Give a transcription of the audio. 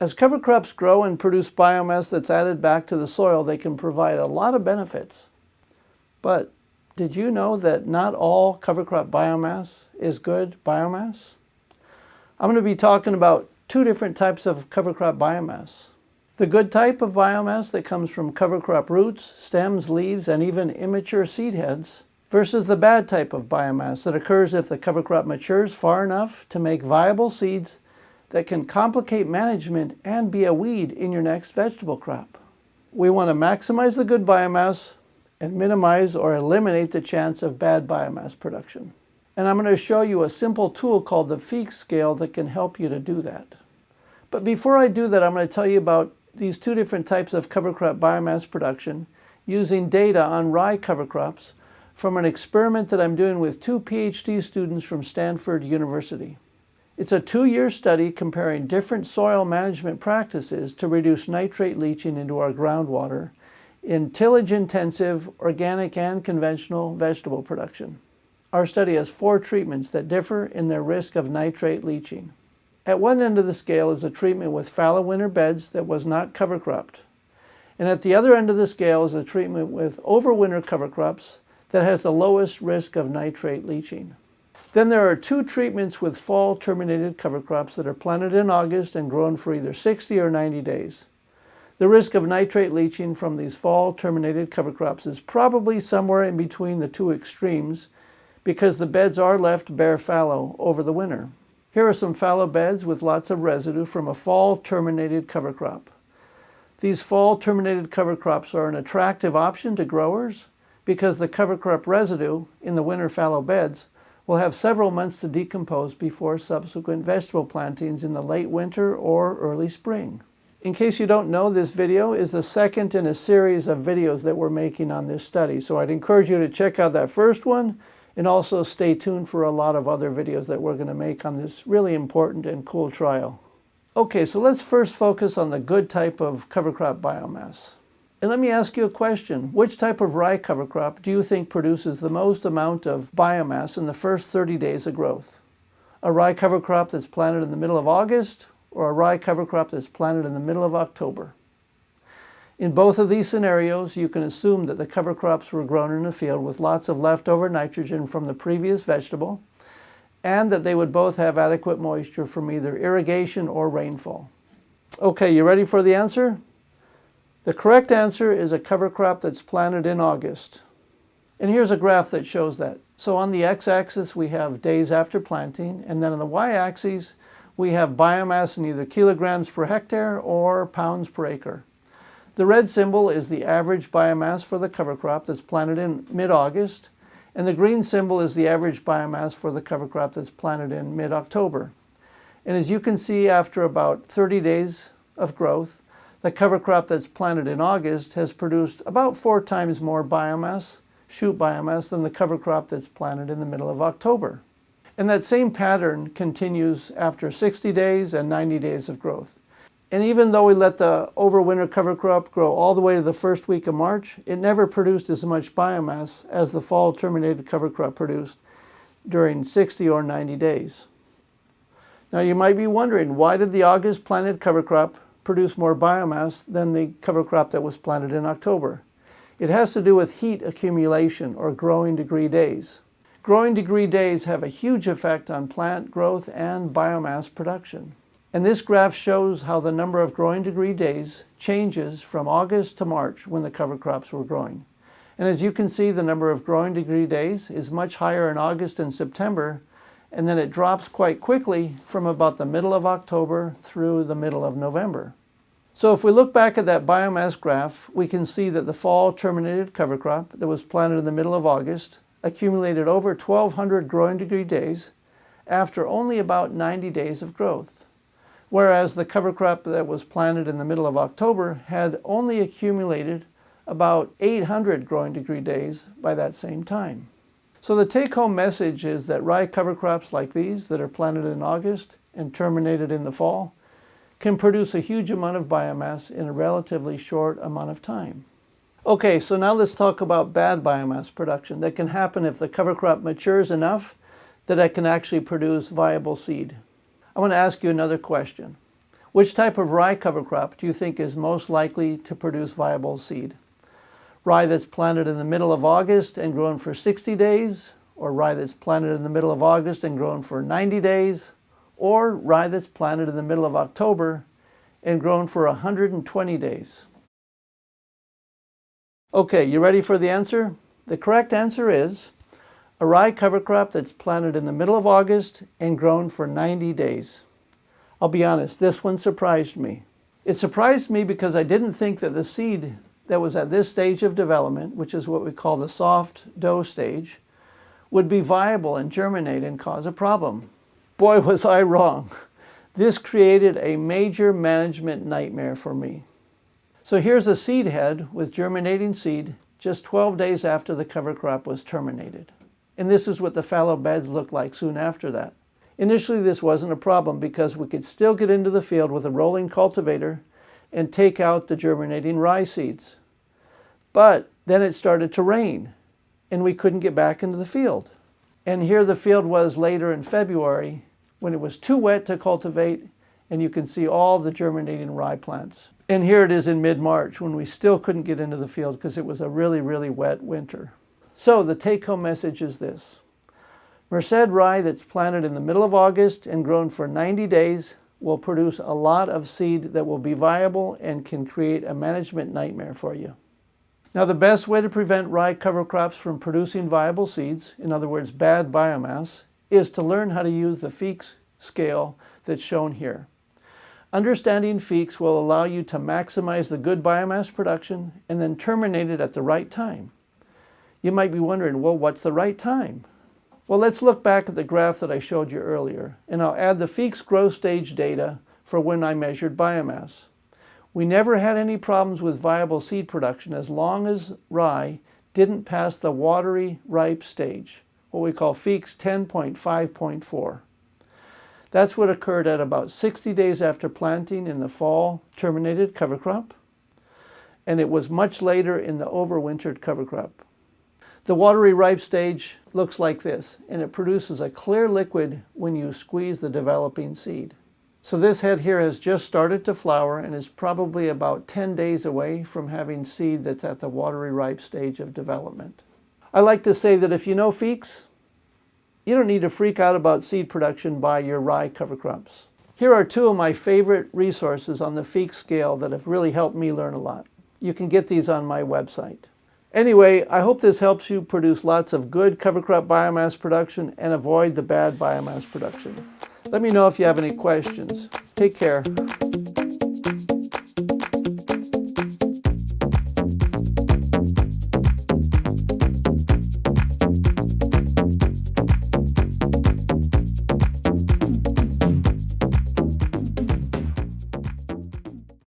As cover crops grow and produce biomass that's added back to the soil, they can provide a lot of benefits. But did you know that not all cover crop biomass is good biomass? I'm going to be talking about two different types of cover crop biomass. The good type of biomass that comes from cover crop roots, stems, leaves, and even immature seed heads, versus the bad type of biomass that occurs if the cover crop matures far enough to make viable seeds that can complicate management and be a weed in your next vegetable crop. We want to maximize the good biomass and minimize or eliminate the chance of bad biomass production. And I'm going to show you a simple tool called the Feekes scale that can help you to do that. But before I do that, I'm going to tell you about these two different types of cover crop biomass production using data on rye cover crops from an experiment that I'm doing with two PhD students from Stanford University. It's a 2-year study comparing different soil management practices to reduce nitrate leaching into our groundwater in tillage-intensive, organic and conventional vegetable production. Our study has 4 treatments that differ in their risk of nitrate leaching. At one end of the scale is a treatment with fallow winter beds that was not cover cropped. And at the other end of the scale is a treatment with overwinter cover crops that has the lowest risk of nitrate leaching. Then there are 2 treatments with fall-terminated cover crops that are planted in August and grown for either 60 or 90 days. The risk of nitrate leaching from these fall-terminated cover crops is probably somewhere in between the 2 extremes because the beds are left bare fallow over the winter. Here are some fallow beds with lots of residue from a fall-terminated cover crop. These fall-terminated cover crops are an attractive option to growers because the cover crop residue in the winter fallow beds will have several months to decompose before subsequent vegetable plantings in the late winter or early spring. In case you don't know, this video is the second in a series of videos that we're making on this study. So I'd encourage you to check out that first one and also stay tuned for a lot of other videos that we're going to make on this really important and cool trial. Okay, so let's first focus on the good type of cover crop biomass. And let me ask you a question. Which type of rye cover crop do you think produces the most amount of biomass in the first 30 days of growth? A rye cover crop that's planted in the middle of August or a rye cover crop that's planted in the middle of October? In both of these scenarios, you can assume that the cover crops were grown in a field with lots of leftover nitrogen from the previous vegetable and that they would both have adequate moisture from either irrigation or rainfall. Okay, you ready for the answer? The correct answer is a cover crop that's planted in August. And here's a graph that shows that. So on the x-axis we have days after planting, and then on the y-axis we have biomass in either kilograms per hectare or pounds per acre. The red symbol is the average biomass for the cover crop that's planted in mid-August, and the green symbol is the average biomass for the cover crop that's planted in mid-October. And as you can see, after about 30 days of growth, the cover crop that's planted in August has produced about 4 times more biomass, shoot biomass, than the cover crop that's planted in the middle of October. And that same pattern continues after 60 days and 90 days of growth. And even though we let the overwinter cover crop grow all the way to the first week of March, it never produced as much biomass as the fall-terminated cover crop produced during 60 or 90 days. Now you might be wondering, why did the August planted cover crop produce more biomass than the cover crop that was planted in October? It has to do with heat accumulation or growing degree days. Growing degree days have a huge effect on plant growth and biomass production. And this graph shows how the number of growing degree days changes from August to March when the cover crops were growing. And as you can see, the number of growing degree days is much higher in August and September, and then it drops quite quickly from about the middle of October through the middle of November. So if we look back at that biomass graph, we can see that the fall-terminated cover crop that was planted in the middle of August accumulated over 1,200 growing degree days after only about 90 days of growth, whereas the cover crop that was planted in the middle of October had only accumulated about 800 growing degree days by that same time. So the take-home message is that rye cover crops like these that are planted in August and terminated in the fall can produce a huge amount of biomass in a relatively short amount of time. Okay, so now let's talk about bad biomass production that can happen if the cover crop matures enough that it can actually produce viable seed. I want to ask you another question. Which type of rye cover crop do you think is most likely to produce viable seed? Rye that's planted in the middle of August and grown for 60 days, or rye that's planted in the middle of August and grown for 90 days, or rye that's planted in the middle of October and grown for 120 days? Okay, you ready for the answer? The correct answer is a rye cover crop that's planted in the middle of August and grown for 90 days. I'll be honest, this one surprised me. It surprised me because I didn't think that the seed that was at this stage of development, which is what we call the soft dough stage, would be viable and germinate and cause a problem. Boy, was I wrong. This created a major management nightmare for me. So here's a seed head with germinating seed just 12 days after the cover crop was terminated. And this is what the fallow beds looked like soon after that. Initially, this wasn't a problem because we could still get into the field with a rolling cultivator and take out the germinating rye seeds. But then it started to rain and we couldn't get back into the field. And here the field was later in February when it was too wet to cultivate, and you can see all the germinating rye plants. And here it is in mid-March when we still couldn't get into the field because it was a really, really wet winter. So the take-home message is this. Merced rye that's planted in the middle of August and grown for 90 days will produce a lot of seed that will be viable and can create a management nightmare for you. Now, the best way to prevent rye cover crops from producing viable seeds, in other words, bad biomass, is to learn how to use the Feekes scale that's shown here. Understanding Feekes will allow you to maximize the good biomass production and then terminate it at the right time. You might be wondering, well, what's the right time? Well, let's look back at the graph that I showed you earlier, and I'll add the Feekes growth stage data for when I measured biomass. We never had any problems with viable seed production as long as rye didn't pass the watery ripe stage, what we call Feekes 10.5.4. That's what occurred at about 60 days after planting in the fall terminated cover crop, and it was much later in the overwintered cover crop. The watery ripe stage looks like this, and it produces a clear liquid when you squeeze the developing seed. So this head here has just started to flower and is probably about 10 days away from having seed that's at the watery ripe stage of development. I like to say that if you know Feekes, you don't need to freak out about seed production by your rye cover crops. Here are two of my favorite resources on the Feekes scale that have really helped me learn a lot. You can get these on my website. Anyway, I hope this helps you produce lots of good cover crop biomass production and avoid the bad biomass production. Let me know if you have any questions. Take care.